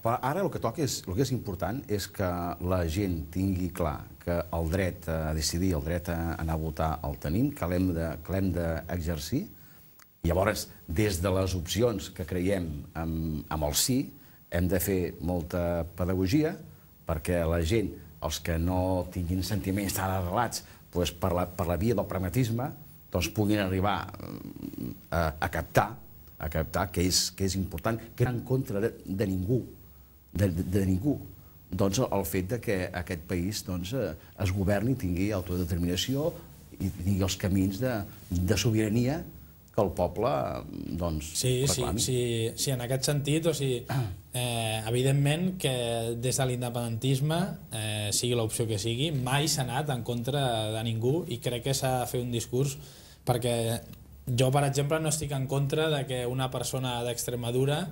Ara el que toca és, el que és important és que la gent tingui clar que el dret a decidir, el dret a anar a votar el tenim, que l'hem d'exercir. Llavors, des de les opcions que creiem amb el sí, hem de fer molta pedagogia perquè la gent, els que no tinguin sentiments tan arrelats, per la via del pragmatisme, puguin arribar a captar que és important, que en contra de ningú, doncs el fet que aquest país es governi, tingui autodeterminació i tingui els camins de sobirania que el poble reclami. Sí, en aquest sentit, evidentment que des de l'independentisme, sigui l'opció que sigui, mai s'ha anat en contra de ningú i crec que s'ha de fer un discurs perquè jo, per exemple, no estic en contra de que una persona d'Extremadura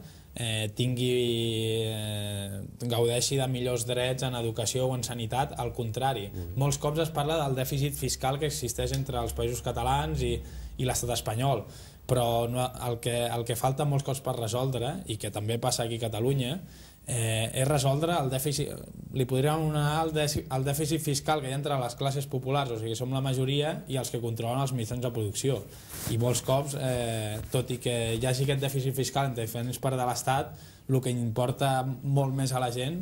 gaudeixi de millors drets en educació o en sanitat, al contrari. Molts cops es parla del dèficit fiscal que existeix entre els països catalans i l'estat espanyol, però el que falta molts cops per resoldre, i que també passa aquí a Catalunya, és resoldre el dèficit, li podríem anomenar el dèficit fiscal que hi ha entre les classes populars, o sigui, som la majoria, i els que controlen els mitjans de producció. I molts cops, tot i que hi hagi aquest dèficit fiscal entre diferents parts de l'Estat, el que importa molt més a la gent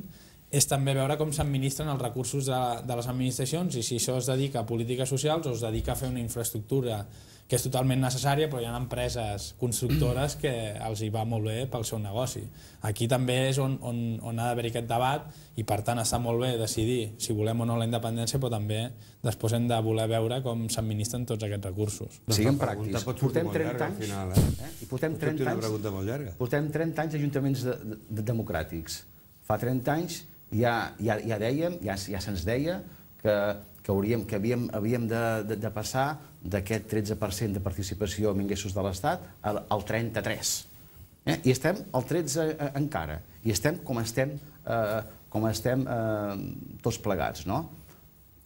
és també veure com s'administren els recursos de les administracions i si això es dedica a polítiques socials o es dedica a fer una infraestructura que és totalment necessària, però hi ha empreses constructores que els hi va molt bé pel seu negoci. Aquí també és on ha d'haver aquest debat i per tant està molt bé decidir si volem o no la independència, però també després hem de voler veure com s'administren tots aquests recursos. Siguem pràctics. Portem 30 anys i portem 30 anys d'ajuntaments democràtics. Fa 30 anys ja dèiem, ja se'ns deia que havíem de passar d'aquest 13% de participació en ingressos de l'Estat al 33%. I estem al 13% encara. I estem com estem tots plegats.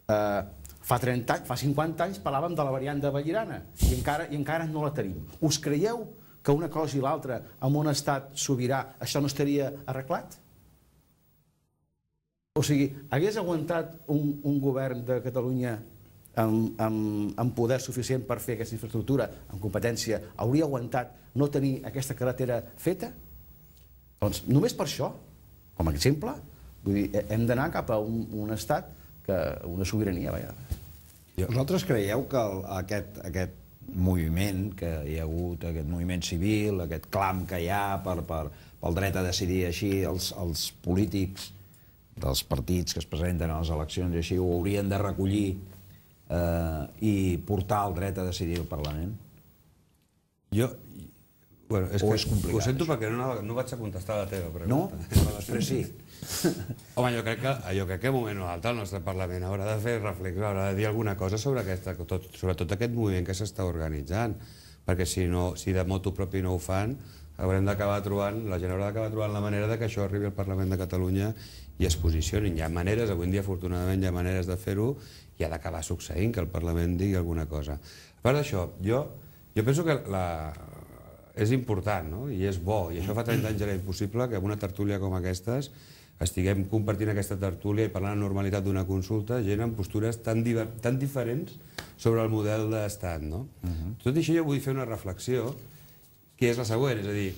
Fa 30 anys, fa 50 anys parlàvem de la variant de Vallirana i encara no la tenim. Us creieu que una cosa i l'altra amb un estat sobirà això no estaria arreglat? O sigui, hagués aguantat un govern de Catalunya amb poder suficient per fer aquesta infraestructura, amb competència, hauria aguantat no tenir aquesta carretera feta? Doncs només per això, com a exemple, hem d'anar cap a un estat, una sobirania. Vosaltres creieu que aquest moviment que hi ha hagut, aquest moviment civil, aquest clam que hi ha pel dret a decidir així, els polítics dels partits que es presenten a les eleccions i així ho haurien de recollir i portar el dret a decidir al Parlament? És complicat. Ho sento perquè no vaig a contestar la teva pregunta. No? Després sí. Home, jo crec que un moment o altre el nostre Parlament haurà de fer reflexió, haurà de dir alguna cosa sobre tot aquest moviment que s'està organitzant, perquè si de motu propi no ho fan, haurem d'acabar trobant, la gent haurà d'acabar trobant la manera que això arribi al Parlament de Catalunya i es posicionin. Hi ha maneres, avui en dia afortunadament hi ha maneres de fer-ho i ha d'acabar succeint que el Parlament digui alguna cosa. A part d'això, jo penso que és important i és bo, i això fa 30 anys era impossible que en una tertúlia com aquestes estiguem compartint aquesta tertúlia i parlant amb normalitat d'una consulta, gent amb postures tan diferents sobre el model d'estat. Tot i això jo vull fer una reflexió que és la següent, és a dir,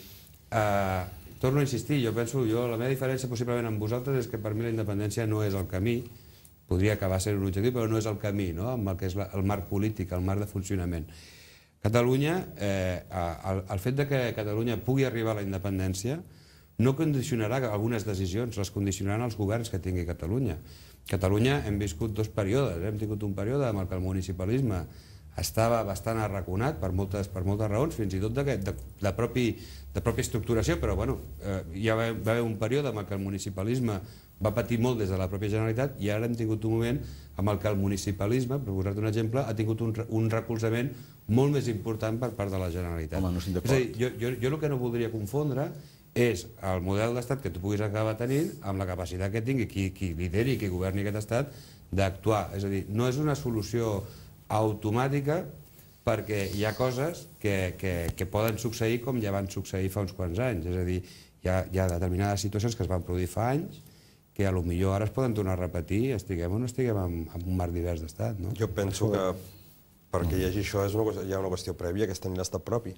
torno a insistir, la meva diferència possiblement amb vosaltres és que per mi la independència no és el camí, podria acabar sent un objectiu, però no és el camí, amb el que és el marc polític, el marc de funcionament. Catalunya, el fet que Catalunya pugui arribar a la independència no condicionarà algunes decisions, les condicionaran els governs que tingui Catalunya. Catalunya hem viscut dos períodes, hem tingut un període en què el municipalisme estava bastant arraconat per moltes raons, fins i tot de pròpia estructuració, però ja va haver un període en què el municipalisme va patir molt des de la pròpia Generalitat i ara hem tingut un moment en què el municipalisme, per posar-te un exemple, ha tingut un recolzament molt més important per part de la Generalitat. És a dir, jo el que no voldria confondre és el model d'estat que tu puguis acabar tenint amb la capacitat que tingui qui lideri i qui governi aquest estat d'actuar. És a dir, no és una solució automàtica perquè hi ha coses que poden succeir com ja van succeir fa uns quants anys. És a dir, hi ha determinades situacions que es van produir fa anys que potser ara es poden tornar a repetir, estiguem o no estiguem en un marc divers d'estat. Jo penso que perquè hi hagi això hi ha una qüestió prèvia, que és tenir l'estat propi.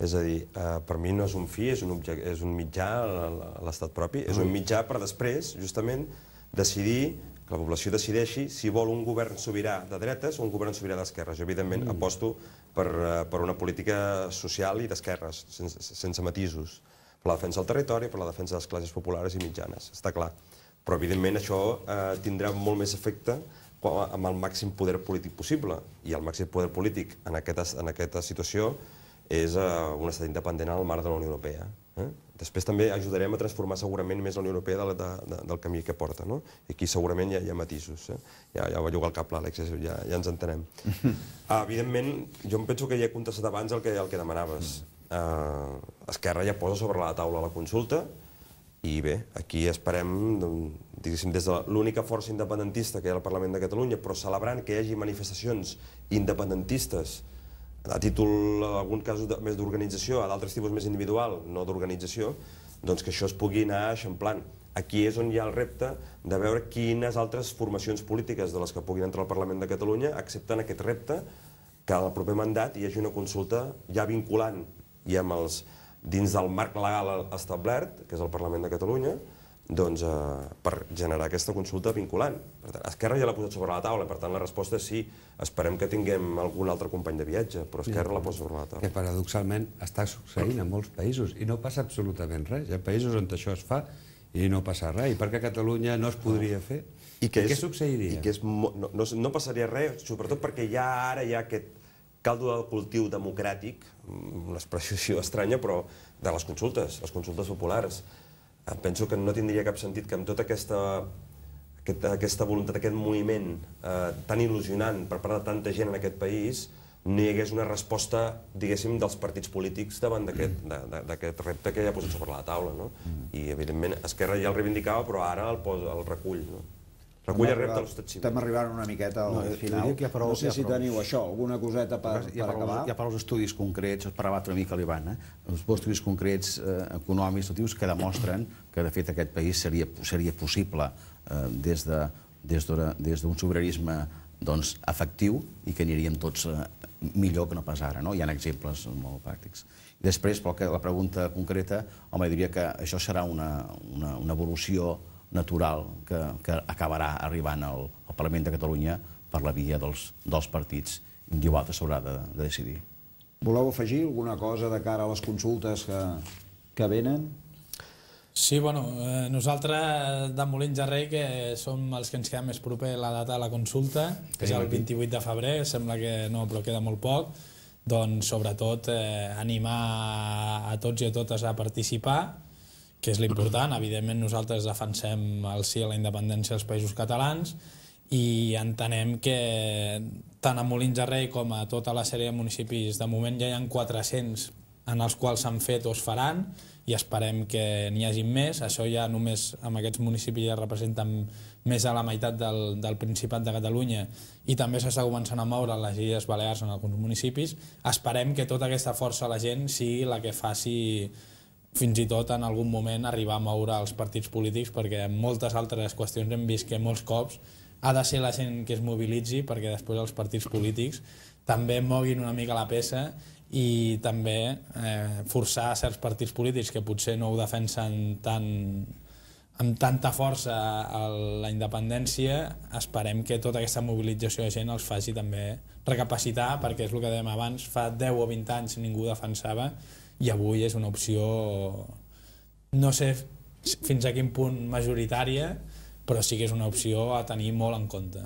És a dir, per mi no és un fi, és un mitjà l'estat propi, és un mitjà per després, justament, decidir, que la població decideixi si vol un govern sobirà de dretes o un govern sobirà d'esquerres. Jo, evidentment, aposto per una política social i d'esquerres, sense matisos, per la defensa del territori, per la defensa de les classes populars i mitjanes, està clar. Però, evidentment, això tindrà molt més efecte amb el màxim poder polític possible. I el màxim poder polític en aquesta situació és un estat independent en el marc de la Unió Europea. Després també ajudarem a transformar segurament més la Unió Europea del camí que porta. I aquí segurament hi ha matisos. Ja va jugar el cap l'Àlex, ja ens entenem. Evidentment, jo em penso que ja he contestat abans el que demanaves. Esquerra ja posa sobre la taula la consulta i bé, aquí esperem, diguéssim, des de l'única força independentista que hi ha al Parlament de Catalunya, però celebrant que hi hagi manifestacions independentistes a títol, en algun cas, més d'organització, a d'altres tipus més individual, no d'organització, doncs que això es pugui anar eixamplant. Aquí és on hi ha el repte de veure quines altres formacions polítiques de les que puguin entrar al Parlament de Catalunya accepten aquest repte que al proper mandat hi hagi una consulta ja vinculant i dins del marc legal establert, que és el Parlament de Catalunya, doncs per generar aquesta consulta vinculant. Per tant, Esquerra ja l'ha posat sobre la taula, per tant la resposta és sí. Esperem que tinguem algun altre company de viatge, però Esquerra la posa sobre la taula. Que paradoxalment està succeint en molts països i no passa absolutament res. Hi ha països on això es fa i no passa res. I per què a Catalunya no es podria fer? I què succeiria? No passaria res, sobretot perquè ara hi ha aquest caldo de cultiu democràtic, una expressió estranya, però de les consultes populars. Penso que no tindria cap sentit que amb tota aquesta voluntat, aquest moviment tan il·lusionant per part de tanta gent en aquest país, no hi hagués una resposta, diguéssim, dels partits polítics davant d'aquest repte que ja ha posat sobre la taula. I, evidentment, Esquerra ja el reivindicava, però ara el recull. Recull el repte de la societat civil. Estem arribant una miqueta al final. No sé si teniu això, alguna coseta per acabar. Hi ha per als estudis concrets, per rebatre una mica l'Ivan, els estudis concrets econòmics que demostren que, de fet, aquest país seria possible des d'un sobiranisme efectiu i que aniríem tots millor que no pas ara. Hi ha exemples molt pràctics. Després, la pregunta concreta, home, diria que això serà una evolució natural que acabarà arribant al Parlament de Catalunya per la via dels partits. Un dia o altre s'haurà de decidir. Voleu afegir alguna cosa de cara a les consultes que venen? Sí, nosaltres de Molins de Rei, que som els que ens queda més proper la data de la consulta, que és el 28 de febrer, sembla que no, però queda molt poc, doncs sobretot animar a tots i a totes a participar, que és l'important. Evidentment nosaltres defensem el sí a la independència dels països catalans i entenem que tant a Molins de Rei com a tota la sèrie de municipis, de moment ja hi ha 400 en els quals s'han fet o es faran i esperem que n'hi hagi més. Això ja només amb aquests municipis ja representen més de la meitat del Principat de Catalunya i també s'està començant a moure les Illes Balears en alguns municipis. Esperem que tota aquesta força a la gent sigui la que faci fins i tot en algun moment arribar a moure els partits polítics, perquè en moltes altres qüestions hem vist que molts cops ha de ser la gent que es mobilitzi perquè després els partits polítics també moguin una mica la peça i també forçar certs partits polítics que potser no ho defensen amb tanta força a la independència. Esperem que tota aquesta mobilització de gent els faci també recapacitar, perquè és el que dèiem abans, fa 10 o 20 anys ningú defensava i avui és una opció, no sé fins a quin punt majoritària, però sí que és una opció a tenir molt en compte.